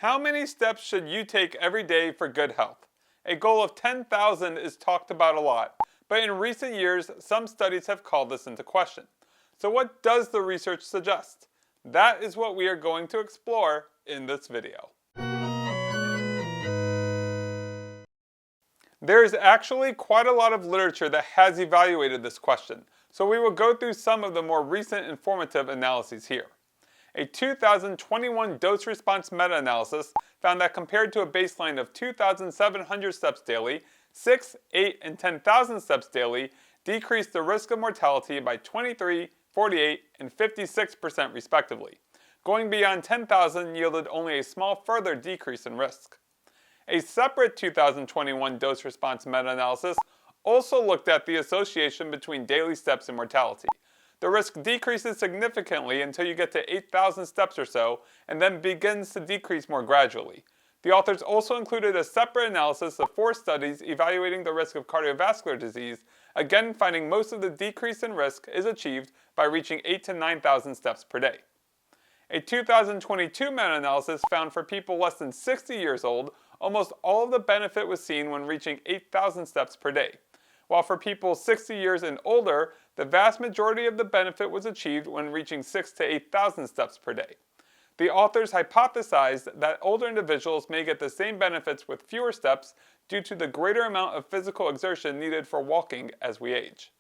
How many steps should you take every day for good health? A goal of 10,000 is talked about a lot, but in recent years, some studies have called this into question. So what does the research suggest? That is what we are going to explore in this video. There is actually quite a lot of literature that has evaluated this question, so we will go through some of the more recent informative analyses here. A 2021 dose-response meta-analysis found that compared to a baseline of 2,700 steps daily, 6, 8, and 10,000 steps daily decreased the risk of mortality by 23, 48, and 56% respectively. Going beyond 10,000 yielded only a small further decrease in risk. A separate 2021 dose-response meta-analysis also looked at the association between daily steps and mortality. The risk decreases significantly until you get to 8,000 steps or so, and then begins to decrease more gradually. The authors also included a separate analysis of 4 studies evaluating the risk of cardiovascular disease, again finding most of the decrease in risk is achieved by reaching 8,000 to 9,000 steps per day. A 2022 meta-analysis found for people less than 60 years old, almost all of the benefit was seen when reaching 8,000 steps per day. While for people 60 years and older, the vast majority of the benefit was achieved when reaching 6,000 to 8,000 steps per day. The authors hypothesized that older individuals may get the same benefits with fewer steps due to the greater amount of physical exertion needed for walking as we age.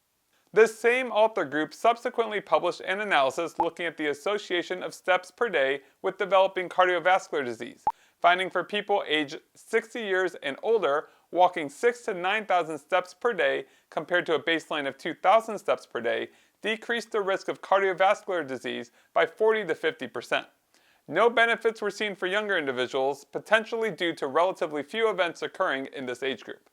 This same author group subsequently published an analysis looking at the association of steps per day with developing cardiovascular disease, finding for people aged 60 years and older, walking 6,000 to 9,000 steps per day compared to a baseline of 2,000 steps per day decreased the risk of cardiovascular disease by 40 to 50%. No benefits were seen for younger individuals, potentially due to relatively few events occurring in this age group.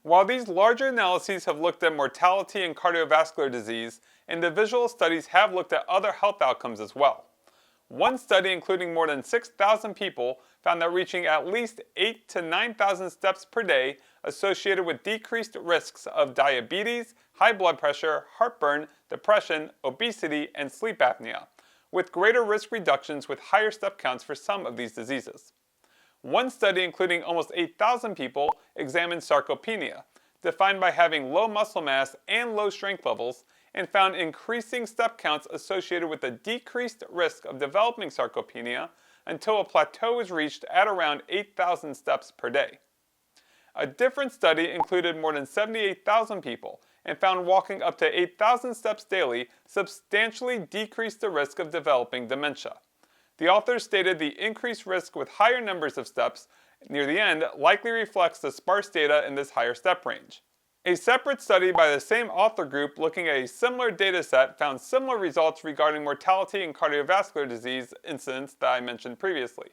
While these larger analyses have looked at mortality and cardiovascular disease, individual studies have looked at other health outcomes as well. One study, including more than 6,000 people, found that reaching at least 8,000 to 9,000 steps per day associated with decreased risks of diabetes, high blood pressure, heartburn, depression, obesity, and sleep apnea, with greater risk reductions with higher step counts for some of these diseases. One study, including almost 8,000 people, examined sarcopenia, defined by having low muscle mass and low strength levels, and found increasing step counts associated with a decreased risk of developing sarcopenia until a plateau was reached at around 8,000 steps per day. A different study included more than 78,000 people and found walking up to 8,000 steps daily substantially decreased the risk of developing dementia. The authors stated the increased risk with higher numbers of steps near the end likely reflects the sparse data in this higher step range. A separate study by the same author group looking at a similar data set found similar results regarding mortality and cardiovascular disease incidence that I mentioned previously,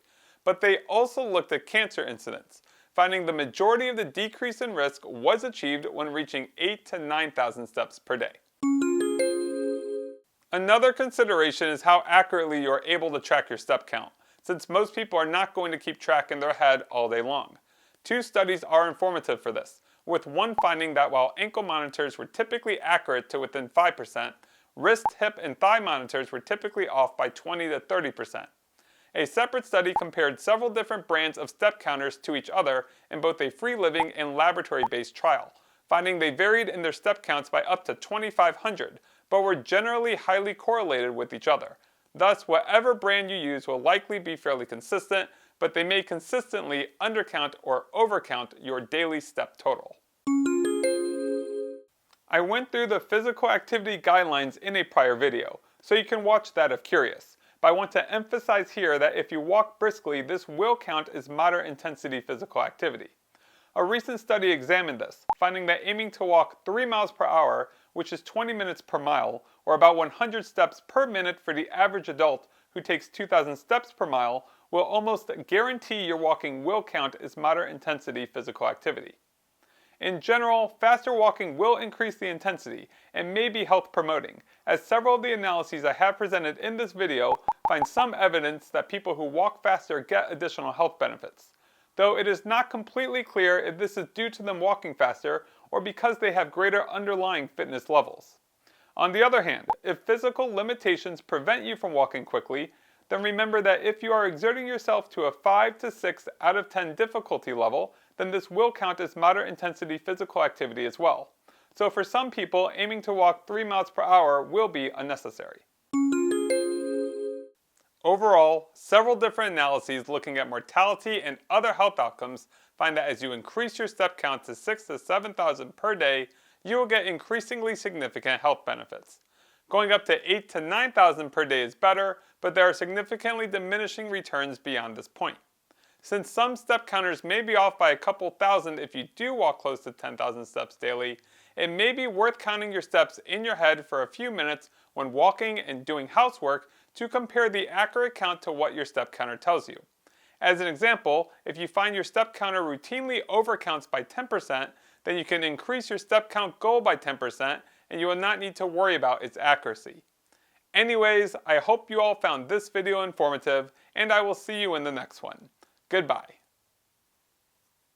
but they also looked at cancer incidence, finding the majority of the decrease in risk was achieved when reaching 8,000 to 9,000 steps per day. Another consideration is how accurately you are able to track your step count, since most people are not going to keep track in their head all day long. 2 studies are informative for this, with one finding that while ankle monitors were typically accurate to within 5%, wrist, hip, and thigh monitors were typically off by 20 to 30%. A separate study compared several different brands of step counters to each other in both a free-living and laboratory-based trial, finding they varied in their step counts by up to 2,500, but were generally highly correlated with each other. Thus, whatever brand you use will likely be fairly consistent, but they may consistently undercount or overcount your daily step total. I went through the physical activity guidelines in a prior video, so you can watch that if curious. But I want to emphasize here that if you walk briskly, this will count as moderate intensity physical activity. A recent study examined this, finding that aiming to walk 3 miles per hour, which is 20 minutes per mile, or about 100 steps per minute for the average adult who takes 2,000 steps per mile, will almost guarantee your walking will count as moderate intensity physical activity. In general, faster walking will increase the intensity and may be health promoting, as several of the analyses I have presented in this video find some evidence that people who walk faster get additional health benefits, though it is not completely clear if this is due to them walking faster or because they have greater underlying fitness levels. On the other hand, if physical limitations prevent you from walking quickly, then remember that if you are exerting yourself to a 5 to 6 out of 10 difficulty level, then this will count as moderate intensity physical activity as well. So for some people, aiming to walk 3 miles per hour will be unnecessary. Overall, several different analyses looking at mortality and other health outcomes find that as you increase your step count to 6,000 to 7,000 per day, you will get increasingly significant health benefits. Going up to 8,000 to 9,000 per day is better, but there are significantly diminishing returns beyond this point. Since some step counters may be off by a couple thousand if you do walk close to 10,000 steps daily, it may be worth counting your steps in your head for a few minutes when walking and doing housework to compare the accurate count to what your step counter tells you. As an example, if you find your step counter routinely overcounts by 10%, then you can increase your step count goal by 10% and you will not need to worry about its accuracy. Anyways, I hope you all found this video informative and I will see you in the next one. Goodbye.